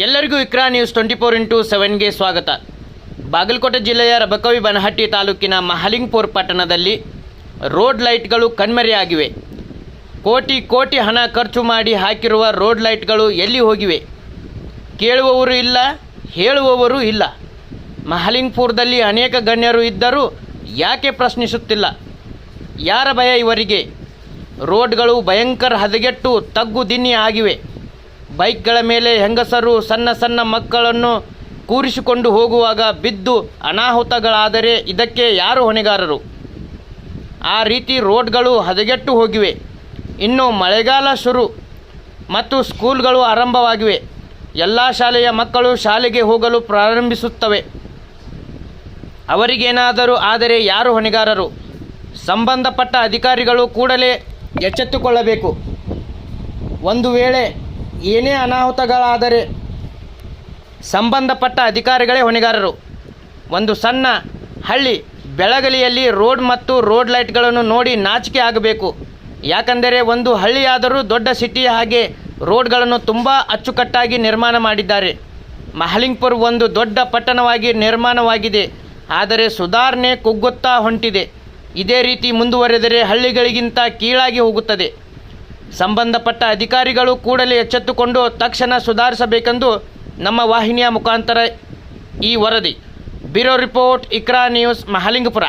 ಎಲ್ಲರಿಗೂ ಇಕ್ರಾ ನ್ಯೂಸ್ 24x7ಗೆ ಸ್ವಾಗತ. ಬಾಗಲಕೋಟೆ ಜಿಲ್ಲೆಯ ರಬಕವಿ ಬನಹಟ್ಟಿ ತಾಲೂಕಿನ ಮಹಲಿಂಗಪುರ ಪಟ್ಟಣದಲ್ಲಿ ರೋಡ್ ಲೈಟ್ಗಳು ಕಣ್ಮರೆಯಾಗಿವೆ. ಕೋಟಿ ಹಣ ಖರ್ಚು ಮಾಡಿ ಹಾಕಿರುವ ರೋಡ್ ಲೈಟ್ಗಳು ಎಲ್ಲಿ ಹೋಗಿವೆ? ಕೇಳುವವರು ಇಲ್ಲ, ಹೇಳುವವರು ಇಲ್ಲ. ಮಹಲಿಂಗಪುರದಲ್ಲಿ ಅನೇಕ ಗಣ್ಯರು ಇದ್ದರೂ ಯಾಕೆ ಪ್ರಶ್ನಿಸುತ್ತಿಲ್ಲ? ಯಾರ ಭಯ ಇವರಿಗೆ? ರೋಡ್ಗಳು ಭಯಂಕರ ಹದಗೆಟ್ಟು ತಗ್ಗು ದಿನ್ನಿ ಆಗಿವೆ. ಬೈಕ್ಗಳ ಮೇಲೆ ಹೆಂಗಸರು ಸಣ್ಣ ಮಕ್ಕಳನ್ನು ಕೂರಿಸಿಕೊಂಡು ಹೋಗುವಾಗ ಬಿದ್ದು ಅನಾಹುತಗಳಾದರೆ ಇದಕ್ಕೆ ಯಾರು ಹೊಣೆಗಾರರು? ಆ ರೀತಿ ರೋಡ್ಗಳು ಹದಗೆಟ್ಟು ಹೋಗಿವೆ. ಇನ್ನು ಮಳೆಗಾಲ ಶುರು ಮತ್ತು ಸ್ಕೂಲ್ಗಳು ಆರಂಭವಾಗಿವೆ. ಎಲ್ಲ ಶಾಲೆಯ ಮಕ್ಕಳು ಶಾಲೆಗೆ ಹೋಗಲು ಪ್ರಾರಂಭಿಸುತ್ತವೆ. ಅವರಿಗೇನಾದರೂ ಆದರೆ ಯಾರು ಹೊಣೆಗಾರರು? ಸಂಬಂಧಪಟ್ಟ ಅಧಿಕಾರಿಗಳು ಕೂಡಲೇ ಎಚ್ಚೆತ್ತುಕೊಳ್ಳಬೇಕು. ಒಂದು ವೇಳೆ ಏನೇ ಅನಾಹುತಗಳಾದರೆ ಸಂಬಂಧಪಟ್ಟ ಅಧಿಕಾರಿಗಳೇ ಹೊಣೆಗಾರರು. ಒಂದು ಸಣ್ಣ ಹಳ್ಳಿ ಬೆಳಗಲಿಯಲ್ಲಿ ರೋಡ್ ಮತ್ತು ರೋಡ್ ಲೈಟ್ಗಳನ್ನು ನೋಡಿ ನಾಚಿಕೆ ಆಗಬೇಕು. ಯಾಕಂದರೆ ಒಂದು ಹಳ್ಳಿಯಾದರೂ ದೊಡ್ಡ ಸಿಟಿಯ ಹಾಗೆ ರೋಡ್ಗಳನ್ನು ತುಂಬ ಅಚ್ಚುಕಟ್ಟಾಗಿ ನಿರ್ಮಾಣ ಮಾಡಿದ್ದಾರೆ. ಮಹಲಿಂಗಪುರ ಒಂದು ದೊಡ್ಡ ಪಟ್ಟಣವಾಗಿ ನಿರ್ಮಾಣವಾಗಿದೆ, ಆದರೆ ಸುಧಾರಣೆ ಕುಗ್ಗುತ್ತಾ ಹೊಂಟಿದೆ. ಇದೇ ರೀತಿ ಮುಂದುವರೆದರೆ ಹಳ್ಳಿಗಳಿಗಿಂತ ಕೀಳಾಗಿ ಹೋಗುತ್ತದೆ. ಸಂಬಂಧಪಟ್ಟ ಅಧಿಕಾರಿಗಳು ಕೂಡಲೇ ಎಚ್ಚೆತ್ತುಕೊಂಡು ತಕ್ಷಣ ಸುಧಾರಿಸಬೇಕೆಂದು ನಮ್ಮ ವಾಹಿನಿಯ ಮುಖಾಂತರ ಈ ವರದಿ. Bureau report, Iqra news, Mahalingapura.